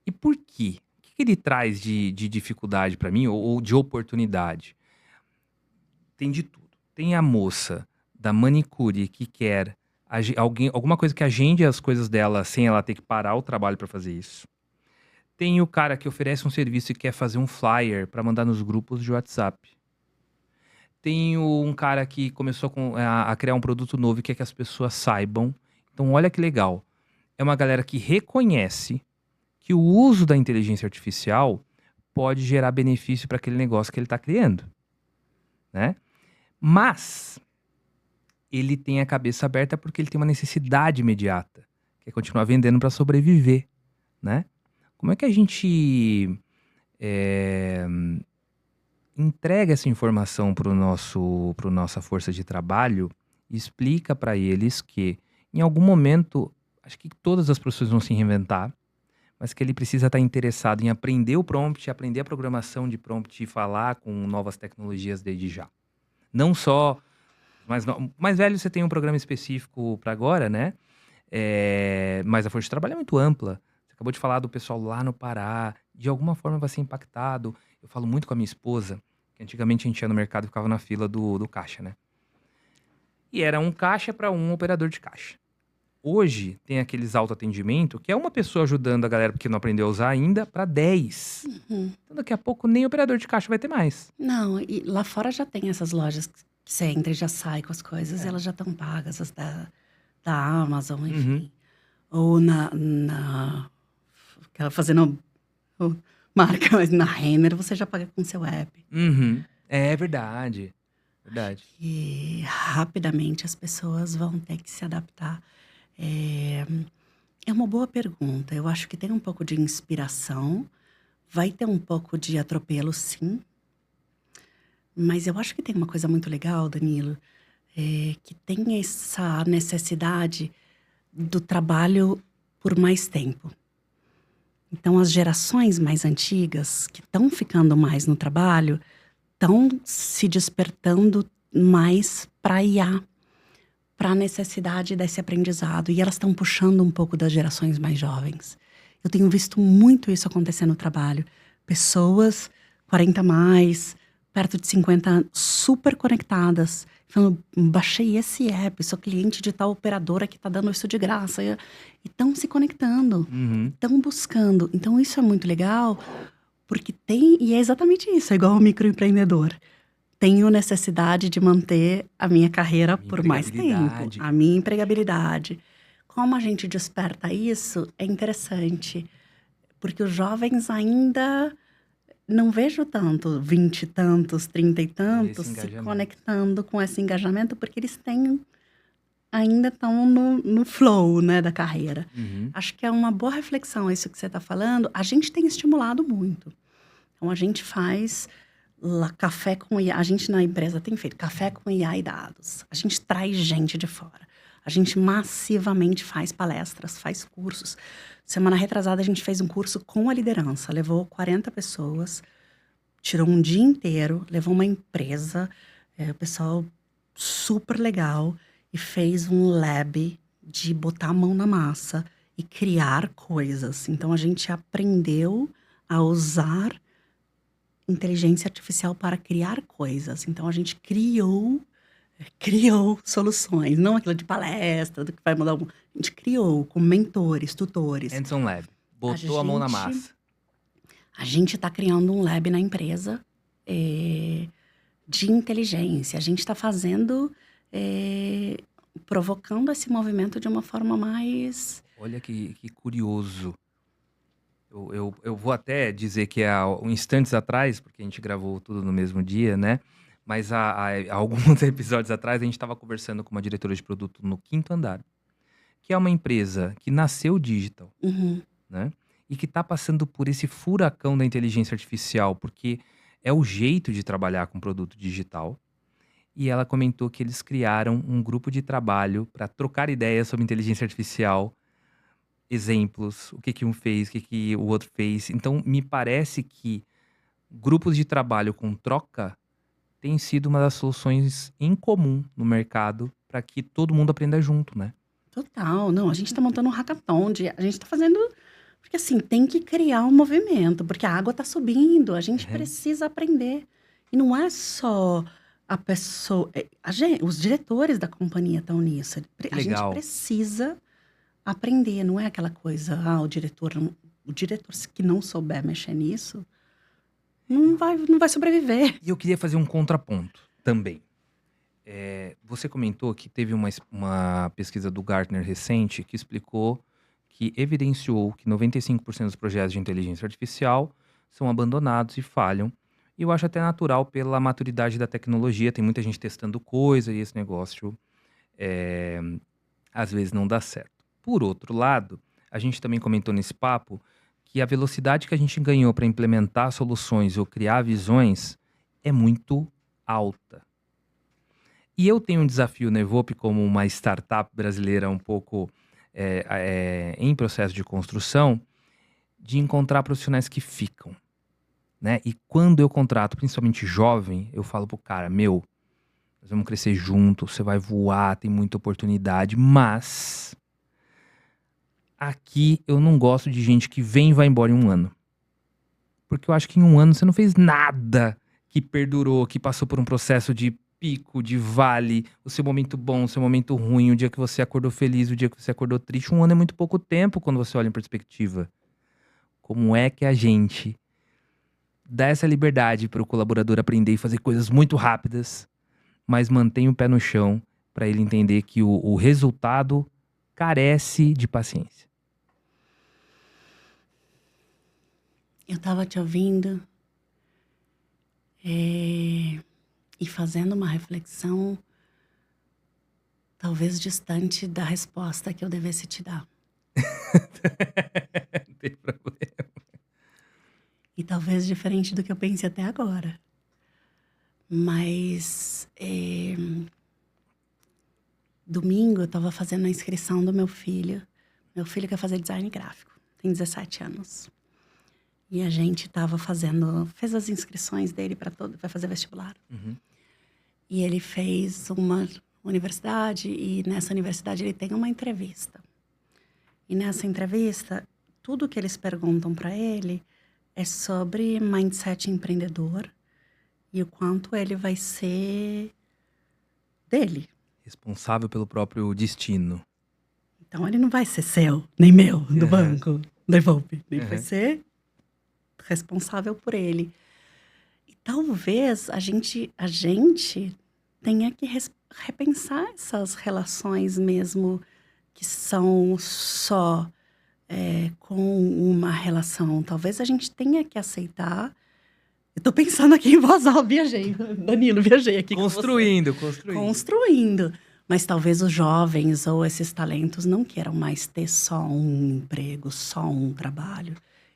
Speaker 1: E por quê? O que ele traz de dificuldade para mim ou de oportunidade? Tem de tudo. Tem a moça da manicure que quer alguma coisa que agende as coisas dela sem ela ter que parar o trabalho para fazer isso. Tem o cara que oferece um serviço e quer fazer um flyer para mandar nos grupos de WhatsApp. Tem um cara que começou a criar um produto novo e quer que as pessoas saibam. Então, olha que legal. É uma galera que reconhece que o uso da inteligência artificial pode gerar benefício para aquele negócio que ele está criando, né? Mas ele tem a cabeça aberta porque ele tem uma necessidade imediata, que é continuar vendendo para sobreviver, né? Como é que a gente entrega essa informação para nossa força de trabalho e explica para eles que em algum momento, acho que todas as profissões vão se reinventar, mas que ele precisa estar interessado em aprender o prompt, aprender a programação de prompt e falar com novas tecnologias desde já. Não só mais velho, você tem um programa específico para agora, né? Mas a força de trabalho é muito ampla. Você acabou de falar do pessoal lá no Pará, de alguma forma vai ser impactado. Eu falo muito com a minha esposa, que antigamente a gente ia no mercado e ficava na fila do caixa, né? E era um caixa para um operador de caixa. Hoje tem aqueles autoatendimento, que é uma pessoa ajudando a galera porque não aprendeu a usar ainda, para 10.
Speaker 2: Uhum.
Speaker 1: Então daqui a pouco nem operador de caixa vai ter mais.
Speaker 2: Não, e lá fora já tem essas lojas que você entra e já sai com as coisas, elas já estão pagas, as da Amazon, enfim. Ou fazendo marca, mas na Renner você já paga com seu app.
Speaker 1: É verdade. Verdade.
Speaker 2: E rapidamente as pessoas vão ter que se adaptar. É uma boa pergunta. Eu acho que tem um pouco de inspiração, vai ter um pouco de atropelo, sim. Mas eu acho que tem uma coisa muito legal, Danilo, que tem essa necessidade do trabalho por mais tempo. Então, as gerações mais antigas, que estão ficando mais no trabalho, estão se despertando mais para IA, para a necessidade desse aprendizado. E elas estão puxando um pouco das gerações mais jovens. Eu tenho visto muito isso acontecer no trabalho. Pessoas 40 mais, perto de 50, super conectadas. Falando, baixei esse app, sou cliente de tal operadora que tá dando isso de graça. E estão se conectando,
Speaker 1: Uhum.
Speaker 2: estão buscando. Então isso é muito legal, porque tem, e é exatamente isso, é igual ao microempreendedor. Tenho necessidade de manter a minha carreira
Speaker 1: Minha
Speaker 2: por mais tempo,
Speaker 1: empregabilidade.
Speaker 2: a minha empregabilidade. Como a gente desperta isso, é interessante, porque os jovens ainda não vejo tanto 20 e tantos, 30 e
Speaker 1: Esse
Speaker 2: tantos se
Speaker 1: engajamento.
Speaker 2: conectando com esse engajamento, porque eles têm ainda estão no flow, né, da carreira.
Speaker 1: Uhum.
Speaker 2: Acho que é uma boa reflexão isso que você está falando. A gente tem estimulado muito. Então a gente faz lá café com IA. A gente na empresa tem feito café com IA e dados. A gente traz gente de fora. A gente massivamente faz palestras, faz cursos. Semana retrasada a gente fez um curso com a liderança. Levou 40 pessoas, tirou um dia inteiro, levou uma empresa, o pessoal super legal, e fez um lab de botar a mão na massa e criar coisas. Então a gente aprendeu a usar inteligência artificial para criar coisas. Então a gente criou soluções, não aquilo de palestra, do que vai mudar o mundo. A gente criou com mentores, tutores.
Speaker 1: Hands on Lab.
Speaker 2: A
Speaker 1: Botou a mão na
Speaker 2: gente
Speaker 1: massa.
Speaker 2: a gente está criando um lab na empresa de inteligência. A gente está fazendo, provocando esse movimento de uma forma mais.
Speaker 1: Olha que curioso. Eu vou até dizer que há instantes atrás, porque a gente gravou tudo no mesmo dia, né? Mas há alguns episódios atrás, a gente estava conversando com uma diretora de produto no Quinto Andar, que é uma empresa que nasceu digital,
Speaker 2: Uhum.
Speaker 1: né? E que está passando por esse furacão da inteligência artificial, porque é o jeito de trabalhar com produto digital. E ela comentou que eles criaram um grupo de trabalho para trocar ideias sobre inteligência artificial, exemplos, o que que um fez, o que que o outro fez. Então, me parece que grupos de trabalho com troca tem sido uma das soluções em comum no mercado para que todo mundo aprenda junto, né?
Speaker 2: Total. Não, a gente está montando um hackathon. A gente está fazendo. Porque assim, tem que criar um movimento, porque a água está subindo, a gente
Speaker 1: Uhum.
Speaker 2: precisa aprender. E não é só a pessoa. Os diretores da companhia estão nisso.
Speaker 1: Que
Speaker 2: A gente
Speaker 1: legal.
Speaker 2: precisa aprender, não é aquela coisa, o diretor, o diretor que não souber mexer nisso, não vai sobreviver.
Speaker 1: E eu queria fazer um contraponto também. Você comentou que teve uma pesquisa do Gartner recente que explicou, que evidenciou que 95% dos projetos de inteligência artificial são abandonados e falham. E eu acho até natural pela maturidade da tecnologia. Tem muita gente testando coisa e esse negócio é, às vezes não dá certo. Por outro lado, a gente também comentou nesse papo que a velocidade que a gente ganhou para implementar soluções ou criar visões é muito alta. E eu tenho um desafio na Evope como uma startup brasileira um pouco em processo de construção, de encontrar profissionais que ficam, né? E quando eu contrato, principalmente jovem, eu falo pro cara, meu, nós vamos crescer junto, você vai voar, tem muita oportunidade, mas aqui eu não gosto de gente que vem e vai embora em um ano. Porque eu acho que em um ano você não fez nada que perdurou, que passou por um processo de pico, de vale, o seu momento bom, o seu momento ruim, o dia que você acordou feliz, o dia que você acordou triste. Um ano é muito pouco tempo quando você olha em perspectiva. Como é que a gente dá essa liberdade para o colaborador aprender e fazer coisas muito rápidas, mas mantém o pé no chão para ele entender que o resultado carece de paciência?
Speaker 2: Eu estava te ouvindo e fazendo uma reflexão, talvez distante da resposta que eu devesse te dar.
Speaker 1: Não tem problema.
Speaker 2: E talvez diferente do que eu pensei até agora. Mas domingo eu estava fazendo a inscrição do meu filho. Meu filho quer fazer design gráfico, tem 17 anos. E a gente fez as inscrições dele vai fazer vestibular.
Speaker 1: Uhum.
Speaker 2: E ele fez uma universidade, e nessa universidade ele tem uma entrevista. E nessa entrevista, tudo que eles perguntam para ele é sobre mindset empreendedor e o quanto ele vai ser dele.
Speaker 1: Responsável pelo próprio destino.
Speaker 2: Então ele não vai ser seu, nem meu, do
Speaker 1: Aham.
Speaker 2: banco, da Evolve. Ele vai
Speaker 1: Aham.
Speaker 2: ser responsável por ele. E talvez a gente tenha que repensar essas relações mesmo que são só com uma relação. Talvez a gente tenha que aceitar. Eu tô pensando aqui em voz alta, viajei. Danilo, viajei aqui com você.
Speaker 1: Construindo.
Speaker 2: Construindo. Mas talvez os jovens ou esses talentos não queiram mais ter só um emprego, só um trabalho.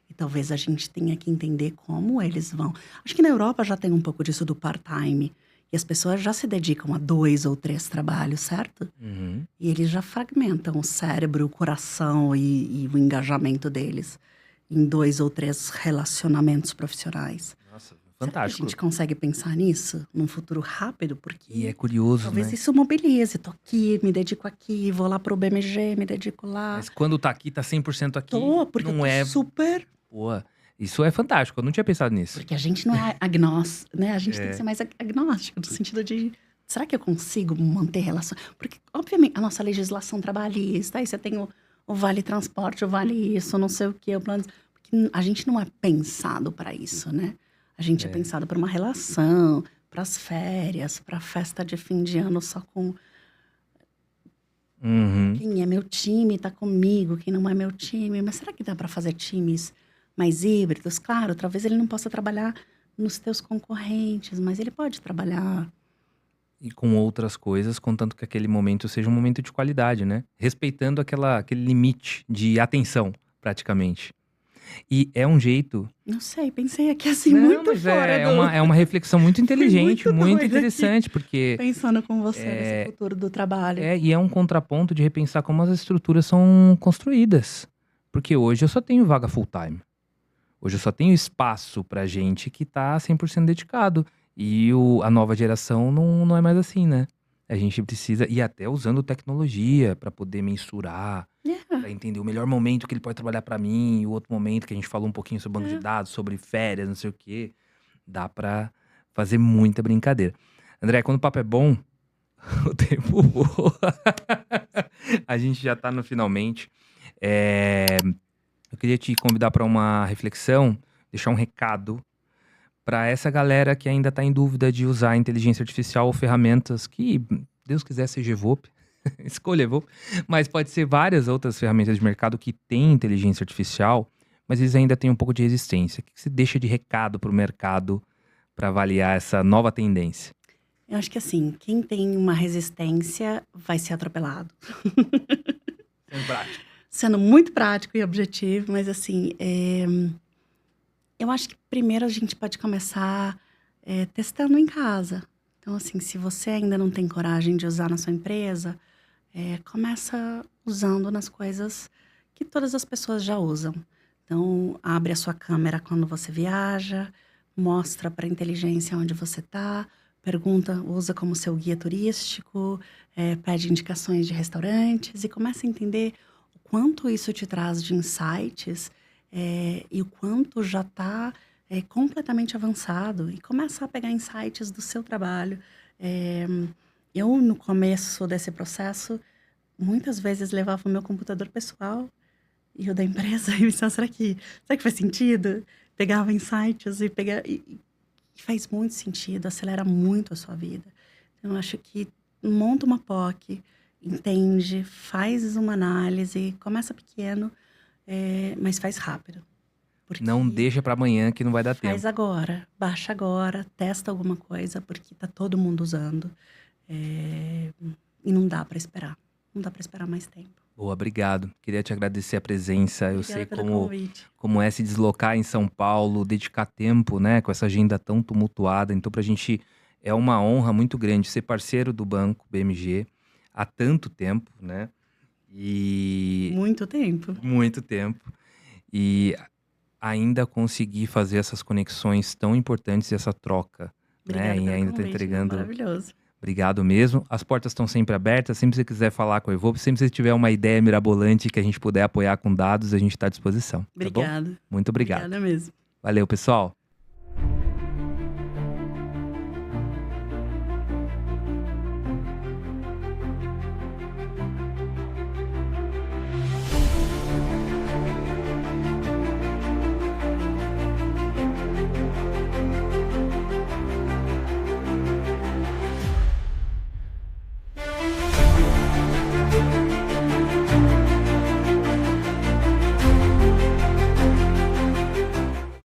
Speaker 2: E talvez a gente tenha que entender como eles vão. Acho que na Europa já tem um pouco disso do part-time. E as pessoas já se dedicam a 2 ou 3 trabalhos, certo?
Speaker 1: Uhum.
Speaker 2: E eles já fragmentam o cérebro, o coração e o engajamento deles em 2 ou 3 relacionamentos profissionais.
Speaker 1: Nossa,
Speaker 2: Será que a
Speaker 1: fantástico.
Speaker 2: gente consegue pensar nisso num futuro rápido? Porque
Speaker 1: E é curioso,
Speaker 2: talvez
Speaker 1: né?
Speaker 2: isso mobilize. Tô aqui, me dedico aqui, vou lá pro BMG, me dedico lá.
Speaker 1: Mas quando tá aqui, tá 100% aqui.
Speaker 2: Porque eu
Speaker 1: Não
Speaker 2: tô
Speaker 1: é.
Speaker 2: super...
Speaker 1: Pô, isso é fantástico. Eu não tinha pensado nisso.
Speaker 2: Porque a gente não é agnóstico, né? A gente tem
Speaker 1: É.
Speaker 2: que ser mais agnóstico, no sentido de... Será que eu consigo manter relação? Porque, obviamente, a nossa legislação trabalhista, aí você tem o vale transporte, o vale isso, não sei o quê, o plano... Porque a gente não é pensado para isso, né? A gente é pensado para uma relação, para as férias, para a festa de fim de ano só com
Speaker 1: Uhum.
Speaker 2: quem é meu time, tá comigo, quem não é meu time. Mas será que dá para fazer times mais híbridos? Claro, talvez ele não possa trabalhar nos teus concorrentes, mas ele pode trabalhar.
Speaker 1: E com outras coisas, contanto que aquele momento seja um momento de qualidade, né? Respeitando aquele limite de atenção, praticamente. E é um jeito.
Speaker 2: Não sei, pensei aqui assim,
Speaker 1: Não,
Speaker 2: muito
Speaker 1: mas
Speaker 2: fora
Speaker 1: é uma reflexão muito inteligente,
Speaker 2: muito
Speaker 1: muito
Speaker 2: doida
Speaker 1: interessante, porque
Speaker 2: pensando com você nesse futuro do trabalho.
Speaker 1: e é um contraponto de repensar como as estruturas são construídas. Porque hoje eu só tenho vaga full time. Hoje eu só tenho espaço pra gente que tá 100% dedicado. E a nova geração não é mais assim, né? A gente precisa, e até usando tecnologia pra poder mensurar, pra entender o melhor momento que ele pode trabalhar pra mim, e o outro momento que a gente falou um pouquinho sobre banco de dados, sobre férias, não sei o quê. Dá pra fazer muita brincadeira. André, quando o papo é bom, o tempo voa. A gente já tá no finalmente. Eu queria te convidar para uma reflexão, deixar um recado para essa galera que ainda está em dúvida de usar a inteligência artificial ou ferramentas que, Deus quiser, seja Evope, escolha Evope, mas pode ser várias outras ferramentas de mercado que têm inteligência artificial, mas eles ainda têm um pouco de resistência. O que você deixa de recado para o mercado para avaliar essa nova tendência?
Speaker 2: Eu acho que assim, quem tem uma resistência vai ser atropelado. Sendo muito prático e objetivo, mas assim, eu acho que primeiro a gente pode começar testando em casa. Então, assim, se você ainda não tem coragem de usar na sua empresa, começa usando nas coisas que todas as pessoas já usam. Então, abre a sua câmera quando você viaja, mostra para a inteligência onde você está, pergunta, usa como seu guia turístico, pede indicações de restaurantes e começa a entender o quanto isso te traz de insights e o quanto já está completamente avançado. E começa a pegar insights do seu trabalho. Eu, no começo desse processo, muitas vezes levava o meu computador pessoal e o da empresa e pensava, será que faz sentido? Pegava insights e faz muito sentido, acelera muito a sua vida. Então, eu acho que monta uma POC, entende, faz uma análise, começa pequeno, mas faz rápido. Porque
Speaker 1: Não deixa para amanhã que não vai dar tempo.
Speaker 2: faz agora, baixa agora, testa alguma coisa, porque tá todo mundo usando. E não dá para esperar. Não dá para esperar mais tempo.
Speaker 1: Boa, obrigado. Queria te agradecer a presença. Eu sei
Speaker 2: Obrigada pelo convite.
Speaker 1: como é se deslocar em São Paulo, dedicar tempo, né, com essa agenda tão tumultuada. Então, pra gente é uma honra muito grande ser parceiro do Banco BMG há tanto tempo, né? E
Speaker 2: Muito tempo.
Speaker 1: muito tempo. E ainda conseguir fazer essas conexões tão importantes e essa troca, né?
Speaker 2: Obrigada
Speaker 1: E
Speaker 2: pelo
Speaker 1: ainda tá
Speaker 2: convite,
Speaker 1: entregando.
Speaker 2: maravilhoso.
Speaker 1: Obrigado mesmo. As portas estão sempre abertas. Sempre que você quiser falar com a Evope, sempre que você tiver uma ideia mirabolante que a gente puder apoiar com dados, a gente está à disposição. Tá bom?
Speaker 2: Obrigada.
Speaker 1: Muito obrigado.
Speaker 2: Obrigada mesmo.
Speaker 1: Valeu, pessoal!